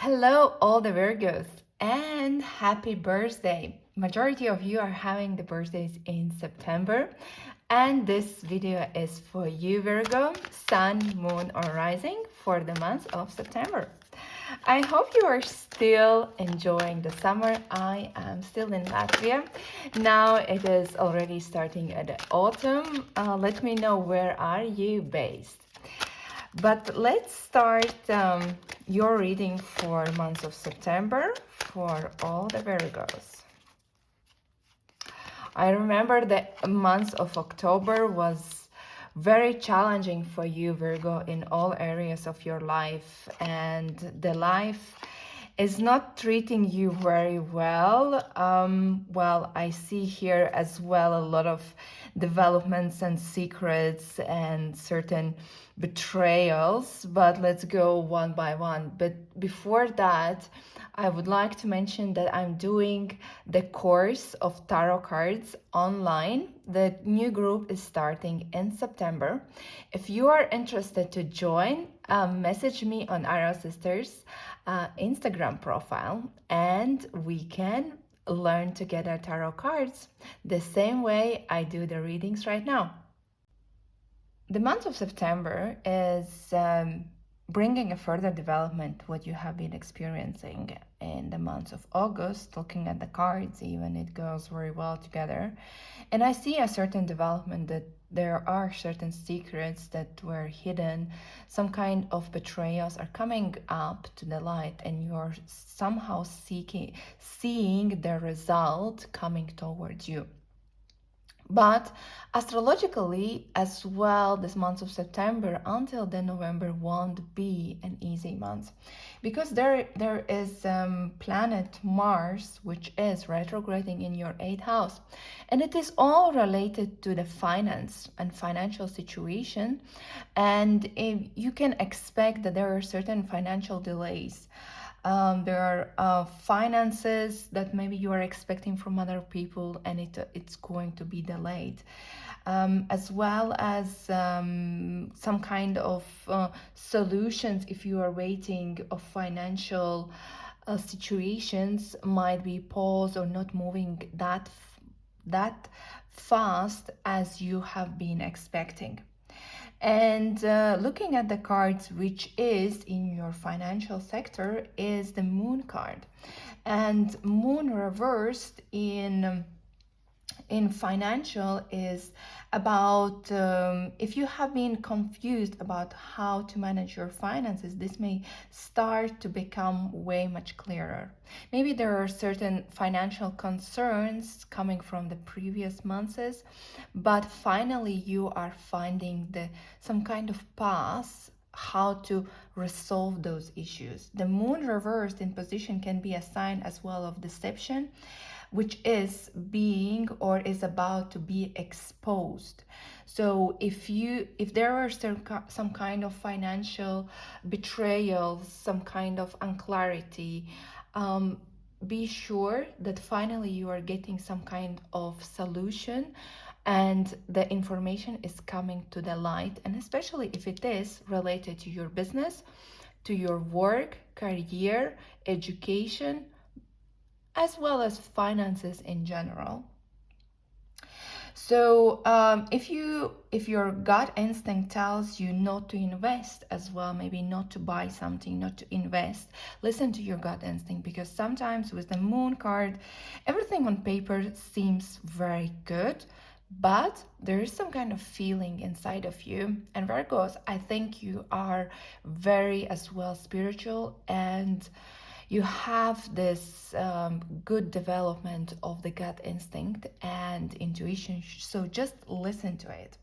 Hello, all the Virgos, and happy birthday! Majority of you are having the birthdays in September, and this video is for you, Virgo, Sun, Moon, or Rising for the month of September. I hope you are still enjoying the summer. I am still in Latvia. Now it is already starting at the autumn. Let me know, where are you based? But let's start your reading for month of September for all the Virgos. I remember the month of October was very challenging for you, Virgo, in all areas of your life, and the life is not treating you very well. Well, I see here as well a lot of developments and secrets and certain betrayals, but let's go one by one. But before that, I would like to mention that I'm doing the course of tarot cards online. The new group is starting in September. If you are interested to join, message me on Arrow Sisters Instagram profile, and we can learn together tarot cards the same way I do the readings right now. The month of September is bringing a further development what you have been experiencing in the month of August. Looking at the cards, even, it goes very well together, and I see a certain development, that there are certain secrets that were hidden, some kind of betrayals are coming up to the light, and you're somehow seeing the result coming towards you. But astrologically as well, this month of September until the November won't be an easy month, because there is planet Mars, which is retrograding in your 8th house, and it is all related to the finance and financial situation, and you can expect that there are certain financial delays. There are finances that maybe you are expecting from other people, and it's going to be delayed, as well as some kind of solutions, if you are waiting, of financial situations might be paused or not moving that fast as you have been expecting. And looking at the cards, which is in your financial sector, is the Moon card. And Moon reversed in financial is about if you have been confused about how to manage your finances, this may start to become way much clearer. Maybe there are certain financial concerns coming from the previous months, but finally you are finding some kind of path how to resolve those issues. The Moon reversed in position can be a sign as well of deception, which is being or is about to be exposed. So if there are some kind of financial betrayals, some kind of unclarity, be sure that finally you are getting some kind of solution, and the information is coming to the light, and especially if it is related to your business, to your work, career, education, as well as finances in general. So if your gut instinct tells you not to invest as well, maybe not to buy something, not to invest, listen to your gut instinct, because sometimes with the Moon card, everything on paper seems very good, but there is some kind of feeling inside of you. And Virgos, I think you are very as well spiritual, and you have this good development of the gut instinct and intuition, so just listen to it.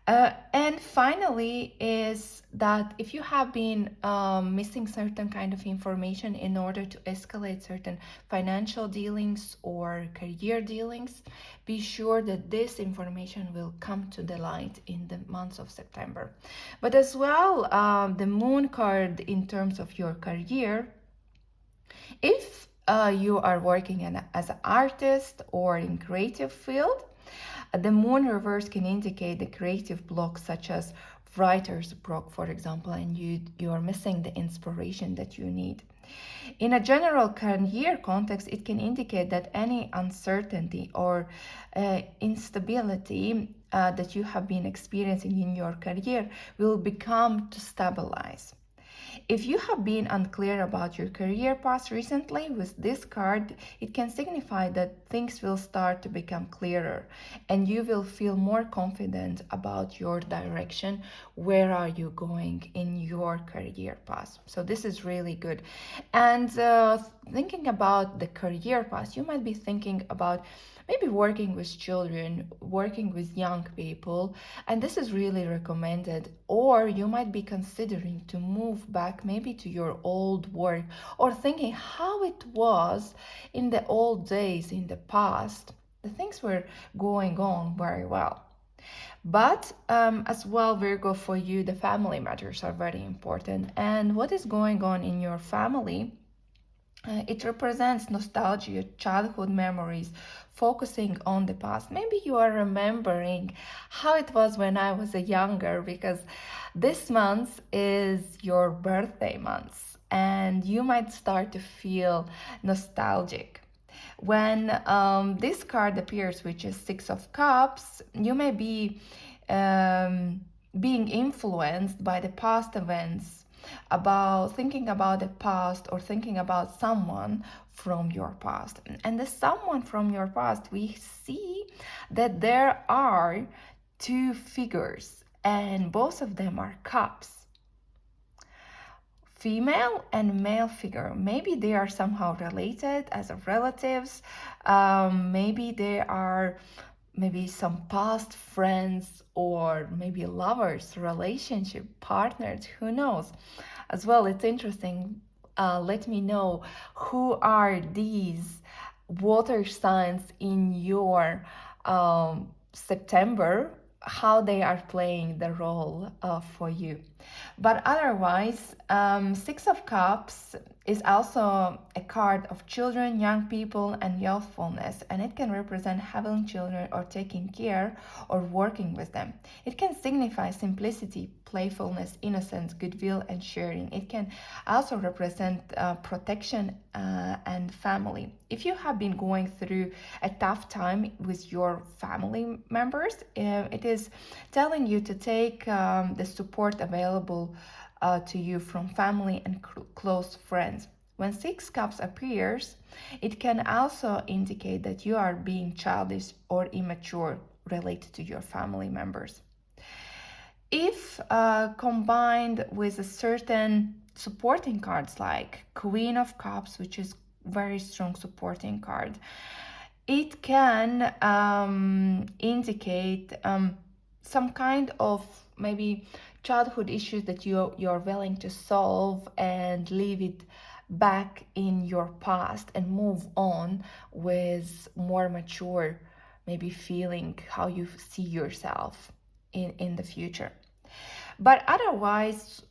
And finally is that if you have been missing certain kind of information in order to escalate certain financial dealings or career dealings, be sure that this information will come to the light in the month of September. But as well, the Moon card in terms of your career, if you are working as an artist or in creative field, the Moon reverse can indicate the creative blocks such as writer's block, for example, and you are missing the inspiration that you need. In a general career context, it can indicate that any uncertainty or instability that you have been experiencing in your career will become to stabilize. If you have been unclear about your career path recently, with this card, it can signify that things will start to become clearer and you will feel more confident about your direction. Where are you going in your career path? So this is really good. And thinking about the career path, you might be thinking about maybe working with children, working with young people, and this is really recommended. Or you might be considering to move back maybe to your old work, or thinking how it was in the old days, in the past. The things were going on very well. But as well, Virgo, for you, the family matters are very important. And what is going on in your family? It represents nostalgia, childhood memories, focusing on the past. Maybe you are remembering how it was when I was a younger, because this month is your birthday month, and you might start to feel nostalgic. When this card appears, which is Six of Cups, you may be being influenced by the past events, about thinking about the past or thinking about someone from your past. And the someone from your past, we see that there are two figures and both of them are cups. Female and male figure. Maybe they are somehow related as of relatives. Maybe they are maybe some past friends or maybe lovers, relationship partners, who knows. As well, it's interesting. Let me know who are these water signs in your September, how they are playing the role for you. But otherwise, Six of Cups is also a card of children, young people, and youthfulness, and it can represent having children or taking care or working with them. It can signify simplicity, playfulness, innocence, goodwill, and sharing. It can also represent protection and family. If you have been going through a tough time with your family members, it is telling you to take the support available to you from family and close friends. When Six Cups appears, it can also indicate that you are being childish or immature related to your family members. If combined with a certain supporting cards like Queen of Cups, which is very strong supporting card, it can indicate some kind of maybe childhood issues that you're willing to solve and leave it back in your past and move on with more mature maybe feeling how you see yourself in the future. But otherwise,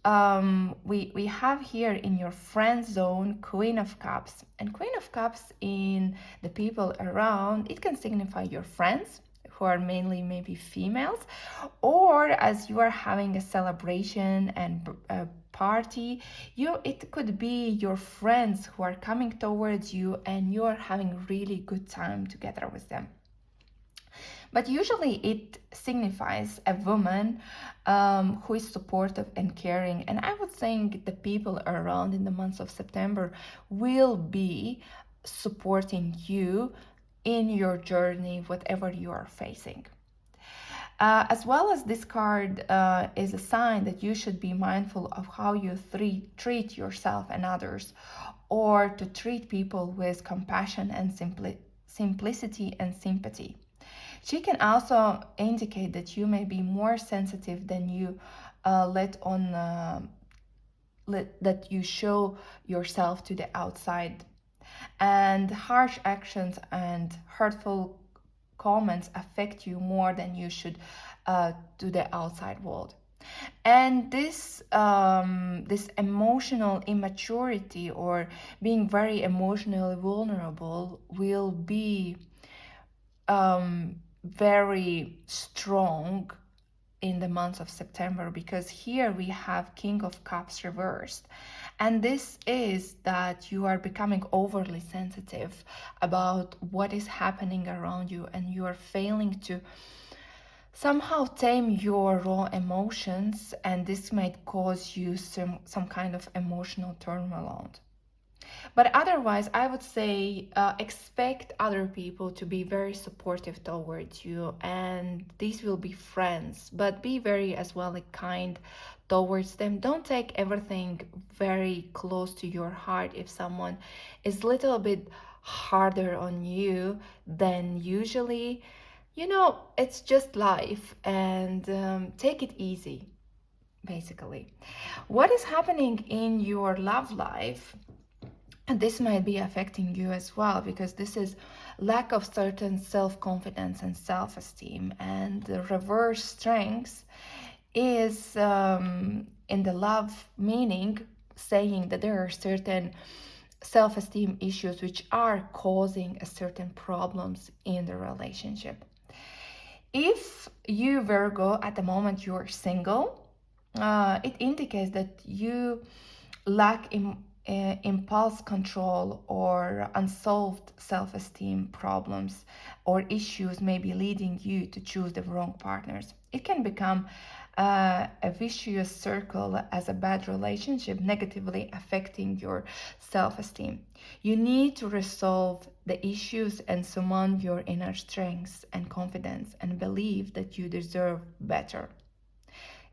we have here in your friend zone Queen of Cups. And Queen of Cups in the people around, it can signify your friends, who are mainly maybe females, or as you are having a celebration and a party, it could be your friends who are coming towards you and you are having really good time together with them. But usually it signifies a woman who is supportive and caring. And I would think the people around in the month of September will be supporting you in your journey, whatever you are facing. As well as this card is a sign that you should be mindful of how you treat yourself and others, or to treat people with compassion and simplicity and sympathy. She can also indicate that you may be more sensitive than you that you show yourself to the outside. And harsh actions and hurtful comments affect you more than you should to the outside world. And this emotional immaturity or being very emotionally vulnerable will be very strong in the month of September, because here we have King of Cups reversed. And this is that you are becoming overly sensitive about what is happening around you, and you are failing to somehow tame your raw emotions, and this might cause you some kind of emotional turmoil. But otherwise, I would say expect other people to be very supportive towards you, and these will be friends, but be very as well like kind towards them. Don't take everything very close to your heart if someone is a little bit harder on you than usually. You know, it's just life, and take it easy, basically. What is happening in your love life? And this might be affecting you as well, because this is lack of certain self-confidence and self-esteem. And the reverse strength is in the love meaning, saying that there are certain self-esteem issues which are causing a certain problems in the relationship. If you, Virgo, at the moment you're single, it indicates that you lack impulse control, or unsolved self-esteem problems or issues may be leading you to choose the wrong partners. It can become a vicious circle as a bad relationship, negatively affecting your self-esteem. You need to resolve the issues and summon your inner strength and confidence, and believe that you deserve better.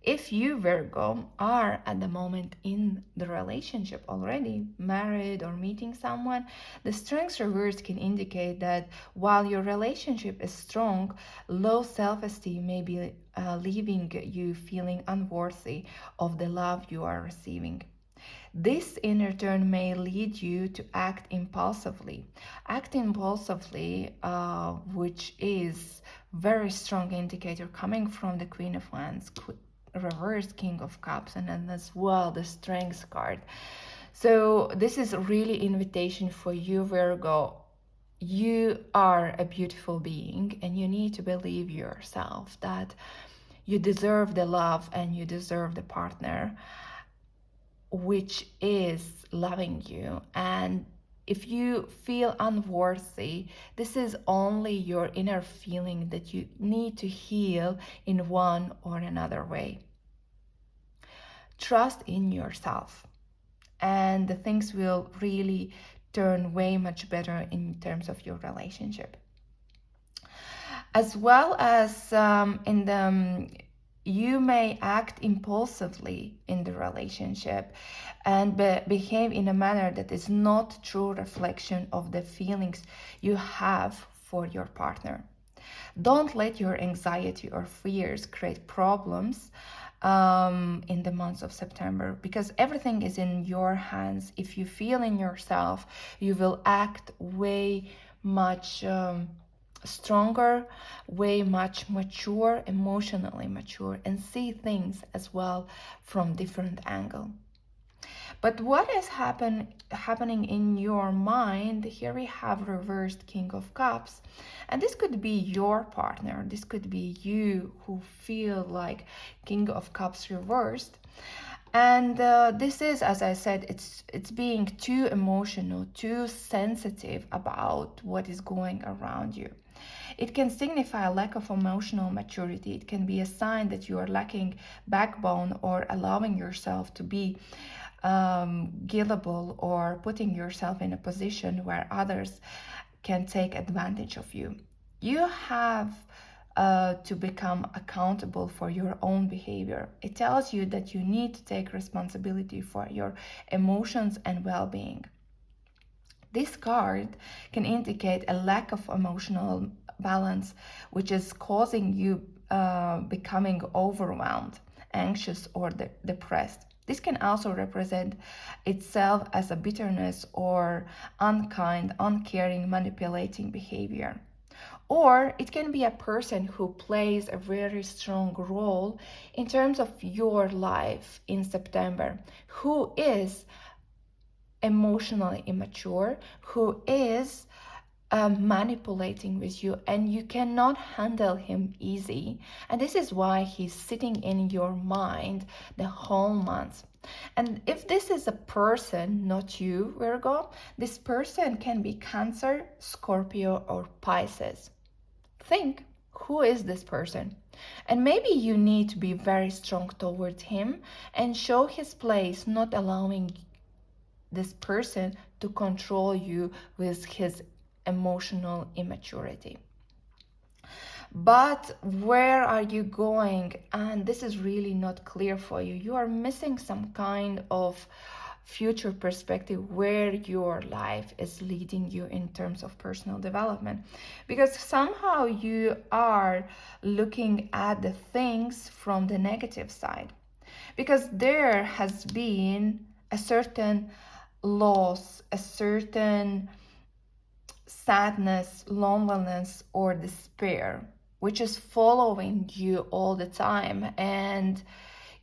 If you, Virgo, are at the moment in the relationship already, married or meeting someone, the strength reverse can indicate that while your relationship is strong, low self-esteem may be leaving you feeling unworthy of the love you are receiving. This in turn may lead you to act impulsively. Act impulsively, which is very strong indicator coming from the Queen of Wands, reverse King of Cups, and then as well the Strength card. So this is really invitation for you, Virgo. You are a beautiful being, and you need to believe yourself that you deserve the love and you deserve the partner which is loving you. And if you feel unworthy, this is only your inner feeling that you need to heal in one or another way. Trust in yourself, and the things will really turn way much better in terms of your relationship. As well as you may act impulsively in the relationship and behave in a manner that is not true reflection of the feelings you have for your partner. Don't let your anxiety or fears create problems in the month of September, because everything is in your hands. If you feel in yourself, you will act way much stronger, way much mature, emotionally mature, and see things as well from different angle. But what is happening in your mind? Here we have reversed King of Cups, and this could be your partner. This could be you who feel like King of Cups reversed. And this is, as I said, it's being too emotional, too sensitive about what is going around you. It can signify a lack of emotional maturity. It can be a sign that you are lacking backbone, or allowing yourself to be gullible, or putting yourself in a position where others can take advantage of you. You have to become accountable for your own behavior. It tells you that you need to take responsibility for your emotions and well-being. This card can indicate a lack of emotional balance, which is causing you becoming overwhelmed, anxious, or depressed. This can also represent itself as a bitterness or unkind, uncaring, manipulating behavior. Or it can be a person who plays a very strong role in terms of your life in September, who is emotionally immature, who is manipulating with you, and you cannot handle him easy. And this is why he's sitting in your mind the whole month. And if this is a person, not you, Virgo, this person can be Cancer, Scorpio, or Pisces. Think, who is this person? And maybe you need to be very strong towards him and show his place, not allowing this person to control you with his emotional immaturity. But where are you going? And this is really not clear for you. You are missing some kind of future perspective where your life is leading you in terms of personal development, because somehow you are looking at the things from the negative side, because there has been a certain loss, a certain sadness, loneliness, or despair, which is following you all the time, and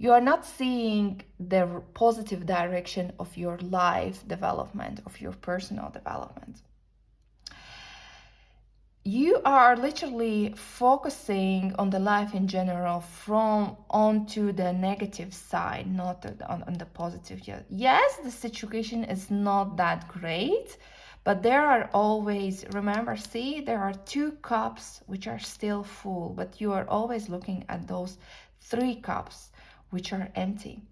you are not seeing the positive direction of your life development, of your personal development. You are literally focusing on the life in general from onto the negative side, not on the positive yet. Yes, the situation is not that great, but there are always, remember, see, there are 2 cups which are still full, but you are always looking at those 3 cups which are empty.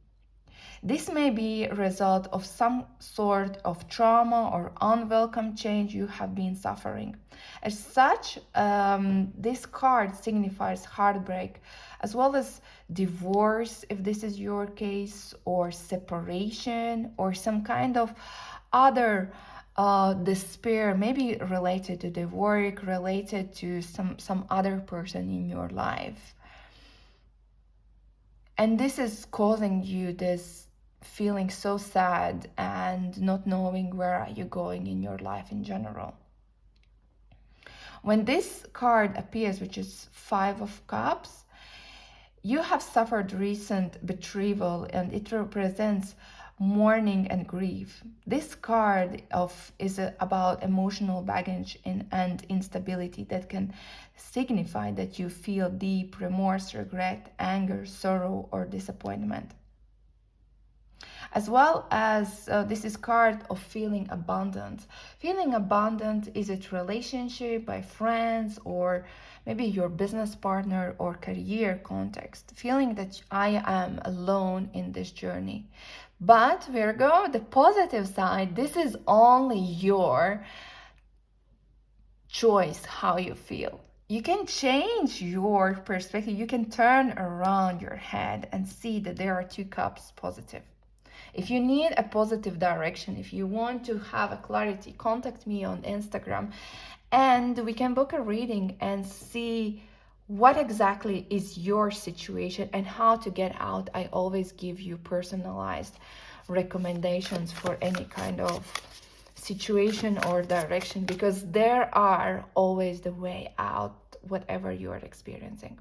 This may be a result of some sort of trauma or unwelcome change you have been suffering. As such, this card signifies heartbreak, as well as divorce, if this is your case, or separation, or some kind of other despair, maybe related to the work, related to some other person in your life. And this is causing you this feeling so sad and not knowing where are you going in your life in general. When this card appears, which is 5 of Cups, you have suffered recent betrayal, and it represents mourning and grief. This card is about emotional baggage and instability that can signify that you feel deep remorse, regret, anger, sorrow, or disappointment. As well as this is card of feeling abandoned. Feeling abandoned, is it relationship, by friends, or maybe your business partner or career context? Feeling that I am alone in this journey. But Virgo, the positive side, this is only your choice how you feel. You can change your perspective. You can turn around your head and see that there are 2 cups positive. If you need a positive direction, if you want to have a clarity, contact me on Instagram and we can book a reading and see what exactly is your situation and how to get out. I always give you personalized recommendations for any kind of situation or direction, because there are always the way out, whatever you are experiencing.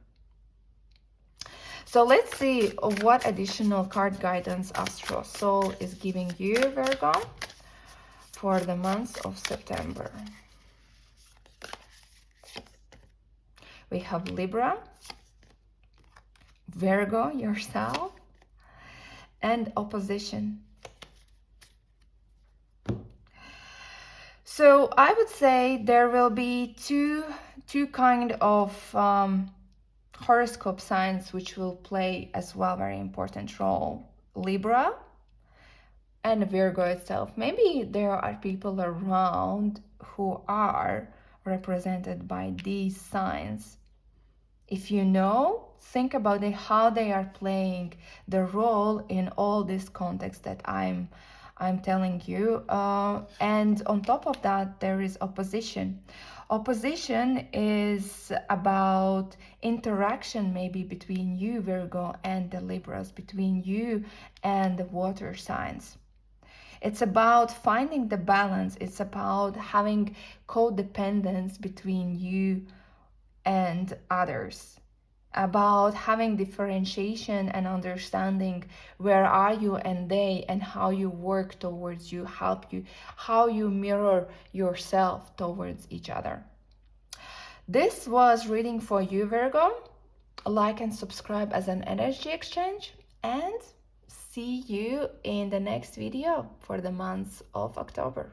So let's see what additional card guidance Astro Soul is giving you, Virgo, for the month of September. We have Libra, Virgo, yourself, and opposition. So I would say there will be two kind of horoscope signs which will play as well very important role. Libra and Virgo itself. Maybe there are people around who are represented by these signs. If you know, think about it, how they are playing the role in all this context that I'm telling you. And on top of that, there is opposition. Opposition is about interaction maybe between you, Virgo, and the Libras, between you and the water signs. It's about finding the balance. It's about having codependence between you and others. about having differentiation and understanding where are you and they, and how you work towards you, help you, how you mirror yourself towards each other. This was reading for you, Virgo. Like and subscribe as an energy exchange, and see you in the next video for the month of October.